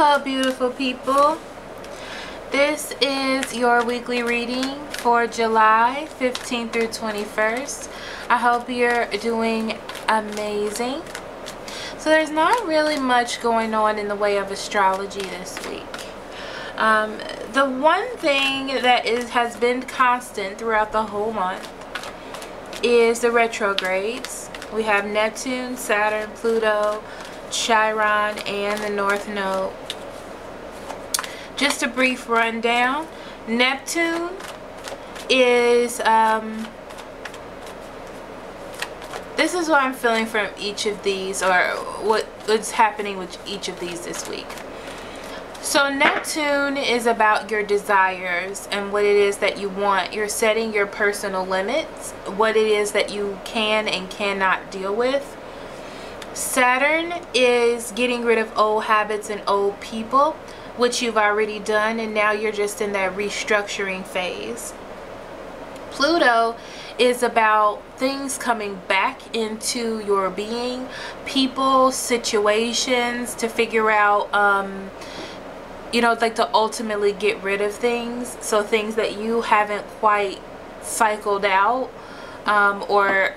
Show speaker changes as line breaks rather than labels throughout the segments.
Hello beautiful people. This is your weekly reading for July 15th through 21st. I hope you're doing amazing. So there's not really much going on in the way of astrology this week. The one thing that has been constant throughout the whole month is the retrogrades. We have Neptune, Saturn, Pluto, Chiron, and the North Node. Just a brief rundown. Neptune is this is what I'm feeling from each of these, or what's happening with each of these this week. So Neptune is about your desires and what it is that you want. You're setting your personal limits, what it is that you can and cannot deal with. Saturn is getting rid of old habits and old people, which you've already done, and now you're just in that restructuring phase. Pluto is about things coming back into your being, people, situations, to figure out like to ultimately get rid of things. So things that you haven't quite cycled out, or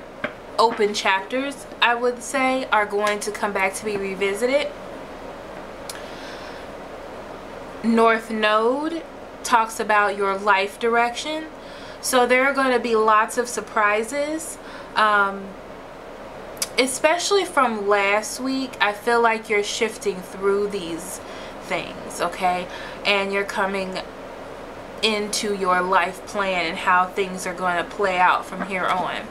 open chapters, I would say, are going to come back to be revisited. North Node talks about your life direction. So there are going to be lots of surprises, especially from last week. I feel like you're shifting through these things, okay? And you're coming into your life plan and how things are going to play out from here on.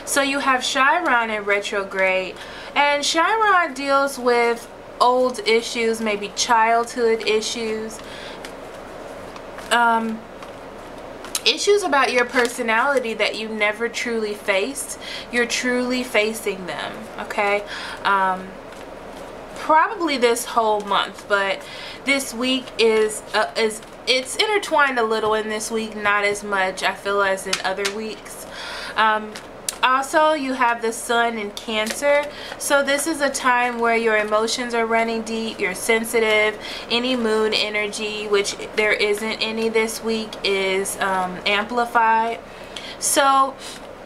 So you have Chiron in retrograde, and Chiron deals with old issues, maybe childhood issues, issues about your personality that you never truly faced. You're truly facing them, okay? Probably this whole month, but this week is it's intertwined a little in this week, not as much I feel as in other weeks. Also, you have the sun in Cancer, so this is a time where your emotions are running deep, you're sensitive. Any moon energy, which there isn't any this week, is amplified. So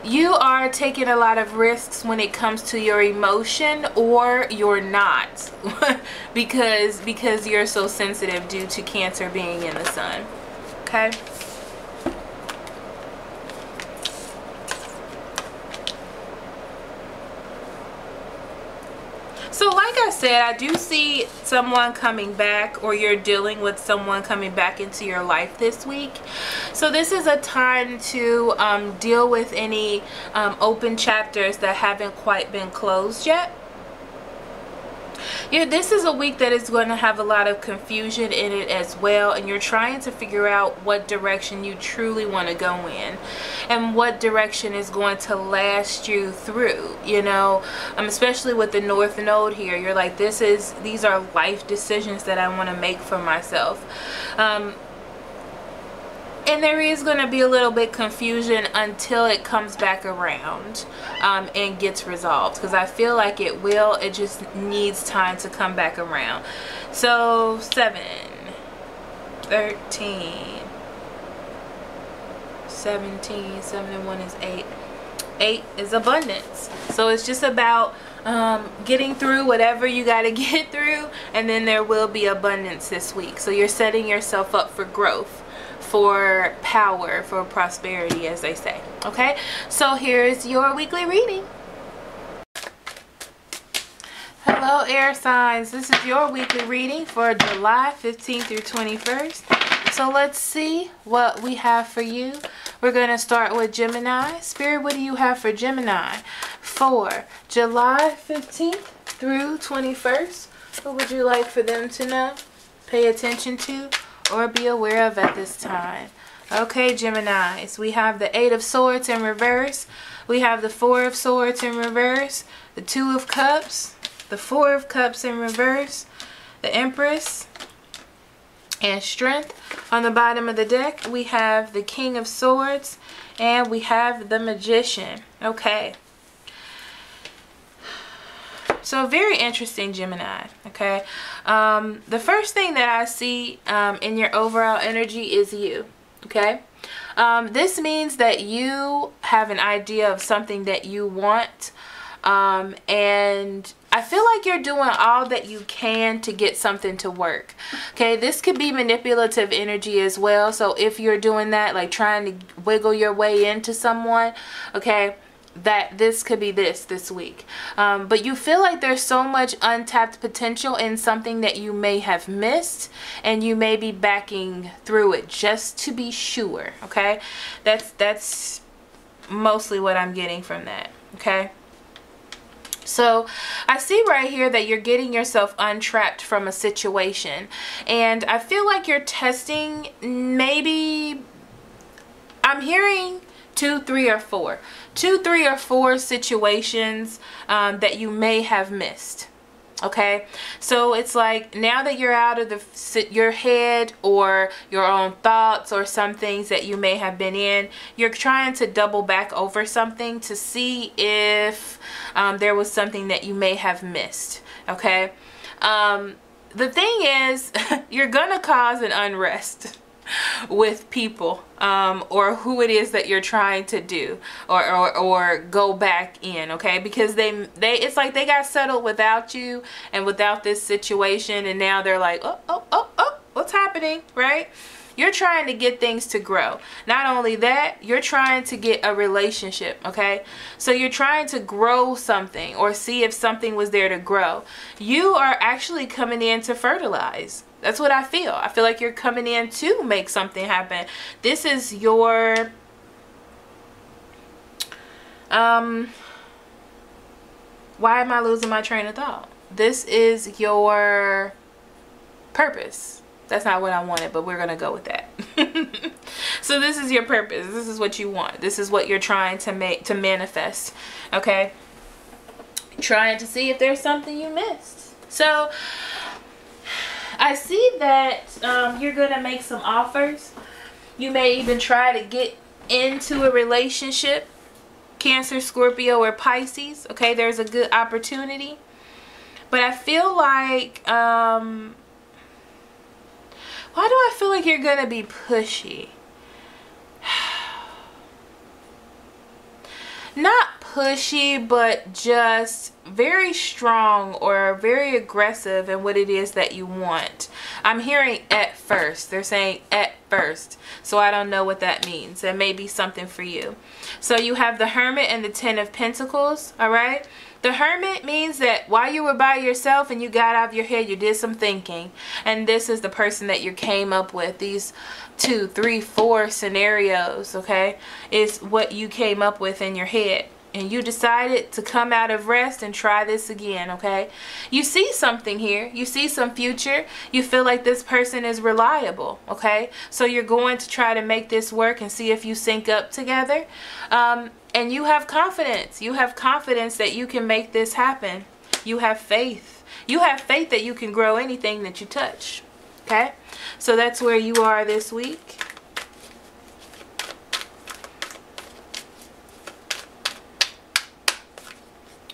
you are taking a lot of risks when it comes to your emotion, or you're not because you're so sensitive due to Cancer being in the sun, okay? So like I said, I do see someone coming back, or you're dealing with someone coming back into your life this week. So this is a time to deal with any open chapters that haven't quite been closed yet. Yeah, this is a week that is going to have a lot of confusion in it as well, and you're trying to figure out what direction you truly want to go in and what direction is going to last you through, especially with the North Node here. You're like, these are life decisions that I want to make for myself. And there is going to be a little bit confusion until it comes back around and gets resolved, because I feel like it will. It just needs time to come back around. So 7, 13, 17, 7 and 1 is 8. 8 is abundance. So it's just about getting through whatever you got to get through, and then there will be abundance this week. So you're setting yourself up for growth, for power, for prosperity, as they say. Okay, so here's your weekly reading. Hello air signs, this is your weekly reading for July 15th through 21st. So let's see what we have for you. We're going to start with Gemini. Spirit, what do you have for Gemini for July 15th through 21st? What would you like for them to know, pay attention to, or be aware of at this time? Okay, Geminis, we have the 8 of Swords in reverse. We have the 4 of Swords in reverse. The 2 of Cups. The 4 of Cups in reverse. The Empress. And Strength. On the bottom of the deck, we have the King of Swords. And we have the Magician. Okay. So very interesting, Gemini. Okay. The first thing that I see in your overall energy is you. Okay. This means that you have an idea of something that you want. And I feel like you're doing all that you can to get something to work. Okay, this could be manipulative energy as well. So if you're doing that, like trying to wiggle your way into someone, okay, that this could be this week. But you feel like there's so much untapped potential in something that you may have missed, and you may be backing through it just to be sure. Okay, that's mostly what I'm getting from that. Okay. So I see right here that you're getting yourself untrapped from a situation, and I feel like you're testing, maybe I'm hearing 2, 3, or 4. 2, 3, or 4 situations that you may have missed. Okay, so it's like now that you're out of your head or your own thoughts or some things that you may have been in, you're trying to double back over something to see if there was something that you may have missed. Okay, the thing is, you're gonna cause an unrest with people or who it is that you're trying to do or go back in, okay, because they it's like they got settled without you and without this situation, and now they're like, oh, what's happening, right? You're trying to get things to grow. Not only that, you're trying to get a relationship, okay? So you're trying to grow something or see if something was there to grow. You are actually coming in to fertilize. That's what I feel. I feel like you're coming in to make something happen. This is your why am I losing my train of thought? This is your purpose. That's not what I wanted, but we're going to go with that. So this is your purpose. This is what you want. This is what you're trying to manifest. Okay? Trying to see if there's something you missed. So I see that you're going to make some offers. You may even try to get into a relationship. Cancer, Scorpio, or Pisces. Okay, there's a good opportunity. But I feel like, why do I feel like you're going to be pushy? Not pushy, but just very strong or very aggressive in what it is that you want. I'm hearing at first. They're saying at first. So I don't know what that means. That may be something for you. So you have the Hermit and the Ten of Pentacles. All right. The Hermit means that while you were by yourself and you got out of your head, you did some thinking. And this is the person that you came up with. These 2, 3, 4 scenarios, okay, is what you came up with in your head. And you decided to come out of rest and try this again, okay? You see something here. You see some future. You feel like this person is reliable, okay? So you're going to try to make this work and see if you sync up together. And you have confidence. You have confidence that you can make this happen. You have faith. You have faith that you can grow anything that you touch, okay? So that's where you are this week.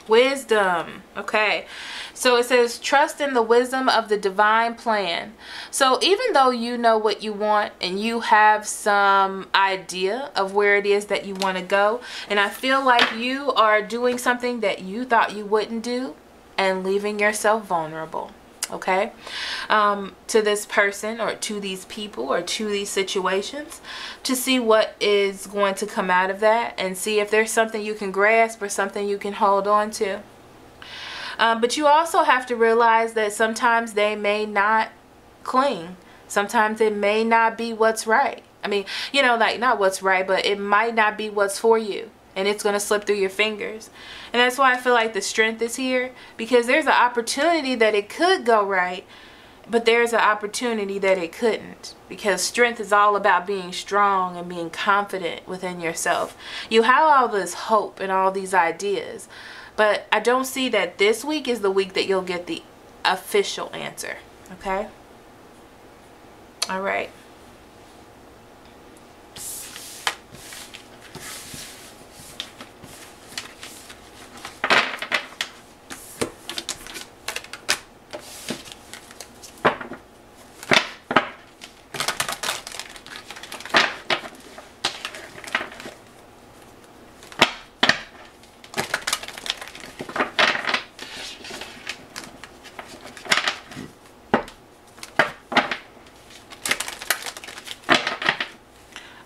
Wisdom. Okay. So it says, trust in the wisdom of the divine plan. So even though you know what you want and you have some idea of where it is that you want to go, and I feel like you are doing something that you thought you wouldn't do and leaving yourself vulnerable. Okay, to this person or to these people or to these situations, to see what is going to come out of that and see if there's something you can grasp or something you can hold on to. But you also have to realize that sometimes they may not cling. Sometimes it may not be what's right. I mean, you know, like not what's right, but it might not be what's for you. And it's going to slip through your fingers. And that's why I feel like the strength is here. Because there's an opportunity that it could go right. But there's an opportunity that it couldn't. Because strength is all about being strong and being confident within yourself. You have all this hope and all these ideas. But I don't see that this week is the week that you'll get the official answer. Okay? All right.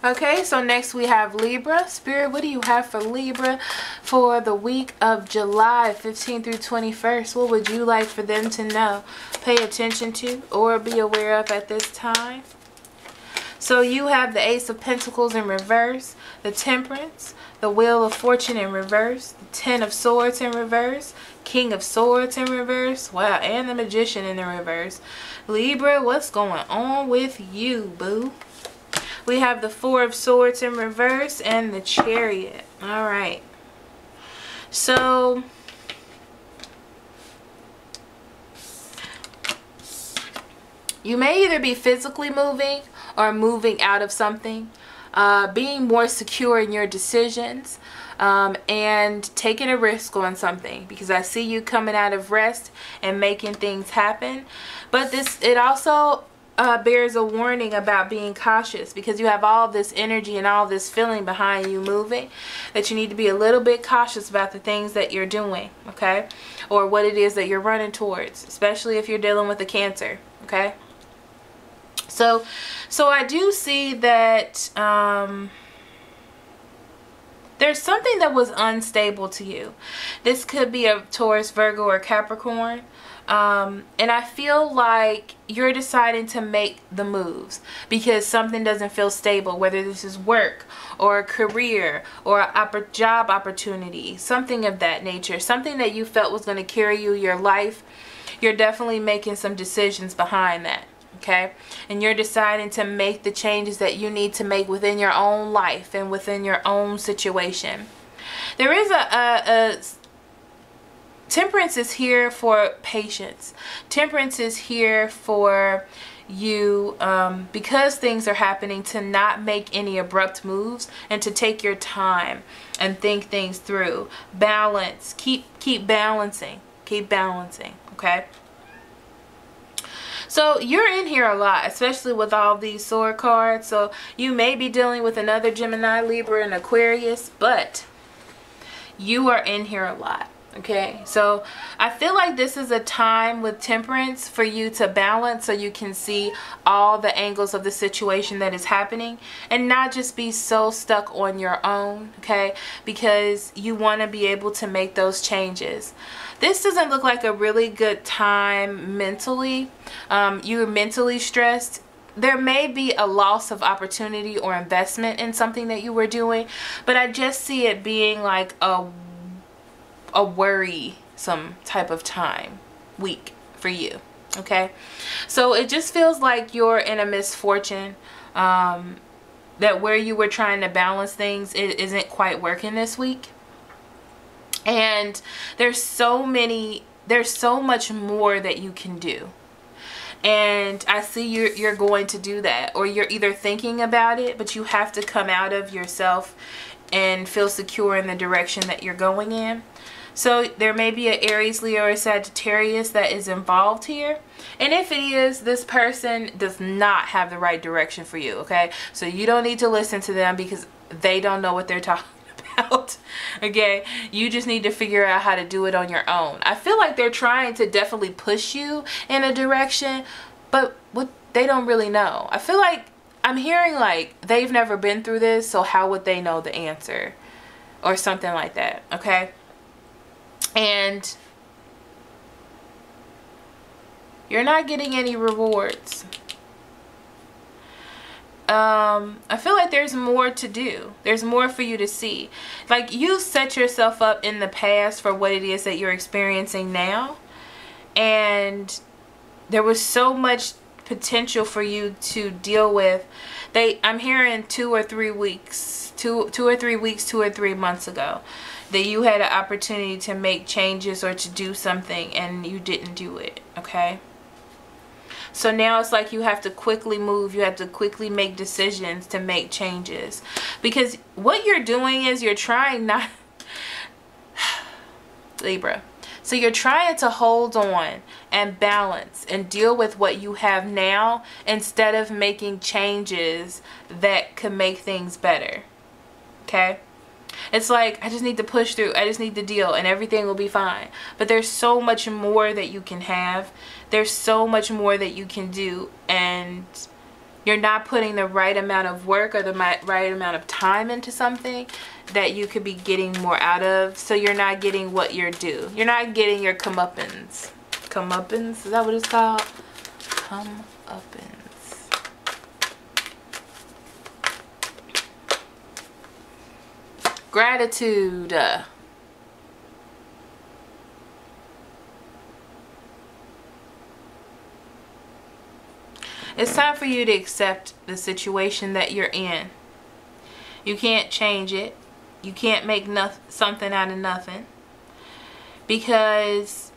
Okay, so next we have Libra. Spirit, what do you have for Libra for the week of July 15th through 21st? What would you like for them to know, pay attention to, or be aware of at this time? So you have the Ace of Pentacles in reverse, the Temperance, the Wheel of Fortune in reverse, the Ten of Swords in reverse, King of Swords in reverse, wow, and the Magician in the reverse. Libra, what's going on with you, boo? We have the Four of Swords in reverse and the Chariot. All right. So you may either be physically moving or moving out of something, being more secure in your decisions, and taking a risk on something, because I see you coming out of rest and making things happen. But it also bears a warning about being cautious, because you have all this energy and all this feeling behind you moving, that you need to be a little bit cautious about the things that you're doing, okay, or what it is that you're running towards, especially if you're dealing with a Cancer, okay. So I do see that there's something that was unstable to you. This could be a Taurus, Virgo, or Capricorn. And I feel like you're deciding to make the moves because something doesn't feel stable, whether this is work or a career or a job opportunity, something of that nature, something that you felt was going to carry you your life. You're definitely making some decisions behind that. Okay, and you're deciding to make the changes that you need to make within your own life and within your own situation. There is a Temperance is here for patience. Temperance is here for you, because things are happening, to not make any abrupt moves and to take your time and think things through. Balance. Keep balancing. Keep balancing. Okay. So you're in here a lot, especially with all these sword cards. So you may be dealing with another Gemini, Libra, and Aquarius, but you are in here a lot. Okay, so I feel like this is a time with Temperance for you to balance, so you can see all the angles of the situation that is happening and not just be so stuck on your own, okay, because you want to be able to make those changes. This doesn't look like a really good time mentally. You're mentally stressed. There may be a loss of opportunity or investment in something that you were doing, but I just see it being like a worrisome type of week for you. Okay, so it just feels like you're in a misfortune, that where you were trying to balance things, it isn't quite working this week. And there's so much more that you can do, and I see you're going to do that, or you're either thinking about it, but you have to come out of yourself and feel secure in the direction that you're going in. So there may be an Aries, Leo, or Sagittarius that is involved here. And if it is, this person does not have the right direction for you, okay? So you don't need to listen to them because they don't know what they're talking about, okay? You just need to figure out how to do it on your own. I feel like they're trying to definitely push you in a direction, but they don't really know. I feel like I'm hearing like they've never been through this, so how would they know the answer? Or something like that, okay? And you're not getting any rewards. I feel like there's more to do. There's more for you to see. Like, you set yourself up in the past for what it is that you're experiencing now. And there was so much potential for you to deal with. I'm hearing 2 or 3 weeks, 2 or 3 weeks, 2 or 3 months ago, that you had an opportunity to make changes or to do something and you didn't do it, okay? So now it's like you have to quickly move. You have to quickly make decisions to make changes. Because what you're doing is you're trying not... Libra. So you're trying to hold on and balance and deal with what you have now instead of making changes that could make things better. Okay? It's like, I just need to push through. I just need to deal and everything will be fine. But there's so much more that you can have. There's so much more that you can do. And you're not putting the right amount of work or the right amount of time into something that you could be getting more out of. So you're not getting what you're due. You're not getting your comeuppance. Comeuppance? Is that what it's called? Comeuppance. Gratitude. It's time for you to accept the situation that you're in. You can't change it. You can't make something out of nothing. Because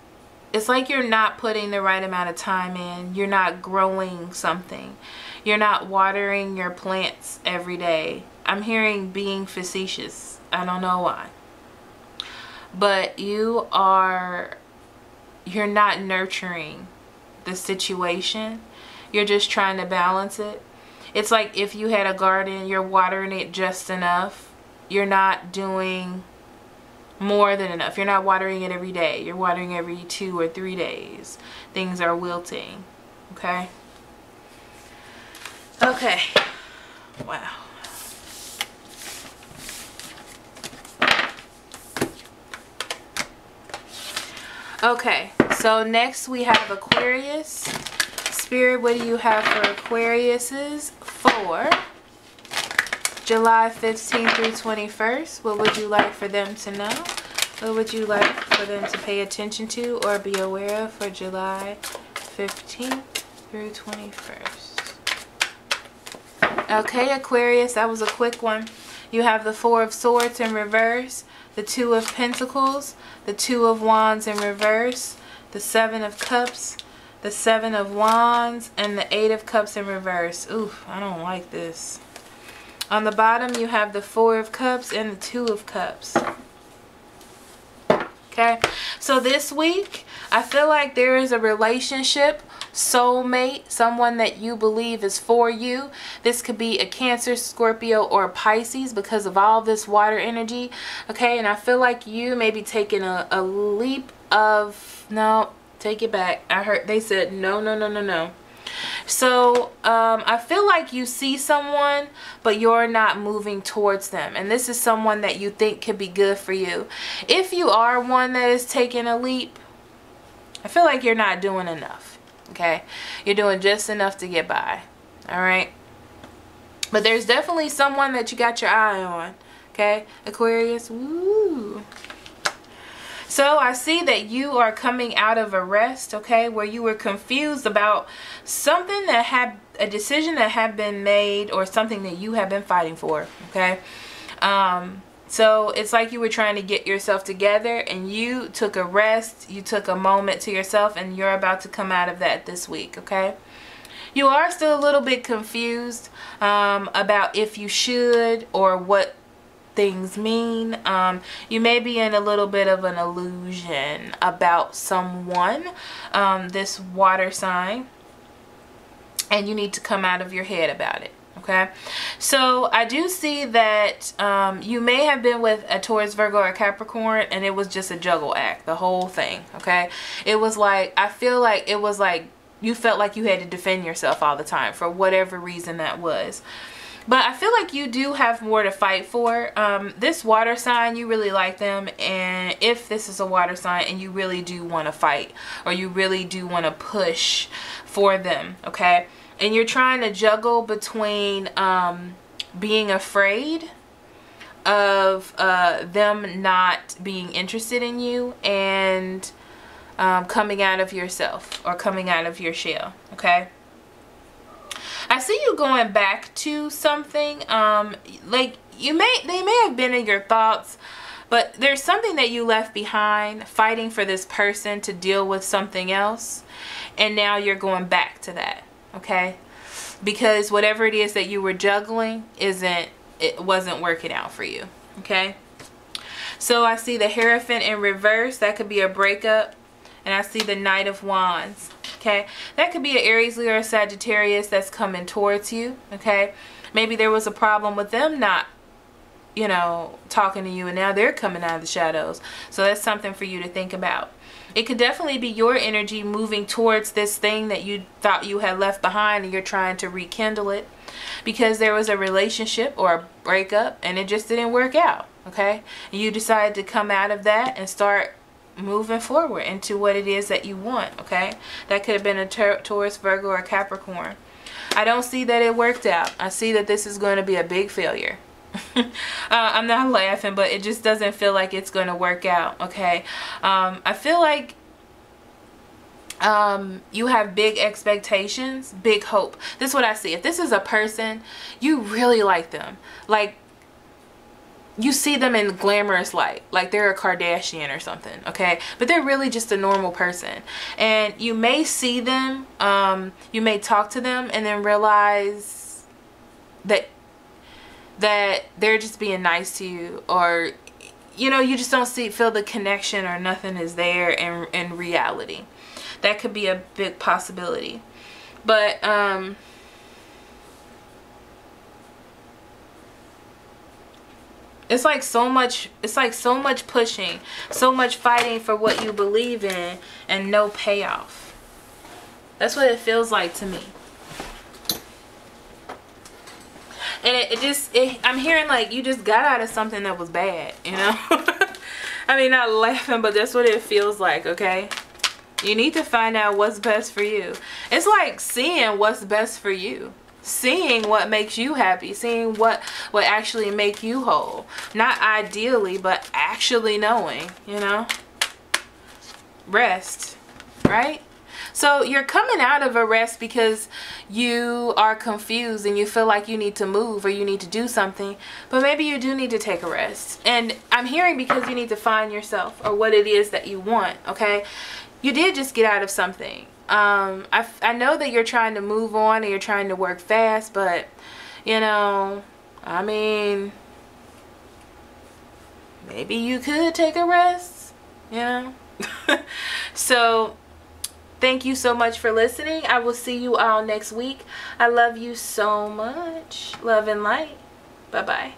it's like you're not putting the right amount of time in. You're not growing something. You're not watering your plants every day. I'm hearing being facetious. I don't know why. But you're not nurturing the situation. You're just trying to balance it. It's like if you had a garden, you're watering it just enough. You're not doing more than enough. You're not watering it every day. You're watering every 2 or 3 days. Things are wilting. Okay? Okay. Wow. Okay. So next we have Aquarius. Spirit, what do you have for Aquariuses for July 15th through 21st? What would you like for them to know? What would you like for them to pay attention to or be aware of for July 15th through 21st? Okay, Aquarius, that was a quick one. You have the 4 of Swords in reverse, the 2 of Pentacles, the 2 of Wands in reverse, the 7 of Cups, the 7 of Wands, and the 8 of Cups in reverse. Oof, I don't like this. On the bottom, you have the 4 of Cups and the 2 of Cups. Okay, so this week, I feel like there is a relationship, soulmate, someone that you believe is for you. This could be a Cancer, Scorpio, or a Pisces because of all this water energy. Okay, and I feel like you may be taking a leap of, no, take it back. I heard they said no, no, no, no, no. So I feel like you see someone, but you're not moving towards them. And this is someone that you think could be good for you. If you are one that is taking a leap, I feel like you're not doing enough. Okay? You're doing just enough to get by. Alright? But there's definitely someone that you got your eye on. Okay? Aquarius. Woo! So I see that you are coming out of a rest, okay, where you were confused about something that had, a decision that had been made or something that you have been fighting for, okay. So it's like you were trying to get yourself together and you took a rest, you took a moment to yourself, and you're about to come out of that this week, okay. You are still a little bit confused about if you should or what things mean. You may be in a little bit of an illusion about someone, this water sign, and you need to come out of your head about it. Okay, so I do see that you may have been with a Taurus, Virgo, or Capricorn, and it was just a juggle act, the whole thing. Okay, it was like, I feel like it was like you felt like you had to defend yourself all the time for whatever reason that was. But I feel like you do have more to fight for. This water sign, you really like them. And if this is a water sign and you really do want to fight, or you really do want to push for them, okay? And you're trying to juggle between being afraid of them not being interested in you and coming out of yourself or coming out of your shell, okay? I see you going back to something, like they may have been in your thoughts, but there's something that you left behind fighting for this person to deal with something else, and now you're going back to that, okay? Because whatever it is that you were juggling it wasn't working out for you, okay? So I see the Hierophant in reverse. That could be a breakup. And I see the Knight of Wands. Okay, that could be an Aries, Leo, or Sagittarius that's coming towards you. Okay, maybe there was a problem with them not, you know, talking to you, and now they're coming out of the shadows. So that's something for you to think about. It could definitely be your energy moving towards this thing that you thought you had left behind, and you're trying to rekindle it because there was a relationship or a breakup and it just didn't work out. Okay, and you decided to come out of that and start moving forward into what it is that you want. Okay, that could have been a Taurus, Virgo, or Capricorn. I don't see that it worked out. I see that this is going to be a big failure. I'm not laughing, but it just doesn't feel like it's going to work out. Okay, I feel like you have big expectations, big hope. This is what I see. If this is a person, you really like them. Like, you see them in glamorous light, like they're a Kardashian or something. Okay, but they're really just a normal person, and you may see them, you may talk to them and then realize that they're just being nice to you, or you know, you just don't feel the connection, or nothing is there in reality. That could be a big possibility. But it's like so much pushing, so much fighting for what you believe in, and no payoff. That's what it feels like to me. And I'm hearing like you just got out of something that was bad, you know? I mean, not laughing, but that's what it feels like, okay? You need to find out what's best for you. It's like seeing what's best for you. Seeing what makes you happy. Seeing what actually make you whole. Not ideally, but actually knowing, you know? Rest, right? So you're coming out of a rest because you are confused and you feel like you need to move or you need to do something, but maybe you do need to take a rest. And I'm hearing because you need to find yourself or what it is that you want. Okay, you did just get out of something. I know that you're trying to move on and you're trying to work fast, but you know, I mean, maybe you could take a rest, you know. So thank you so much for listening. I will see you all next week. I love you so much. Love and light. Bye-bye.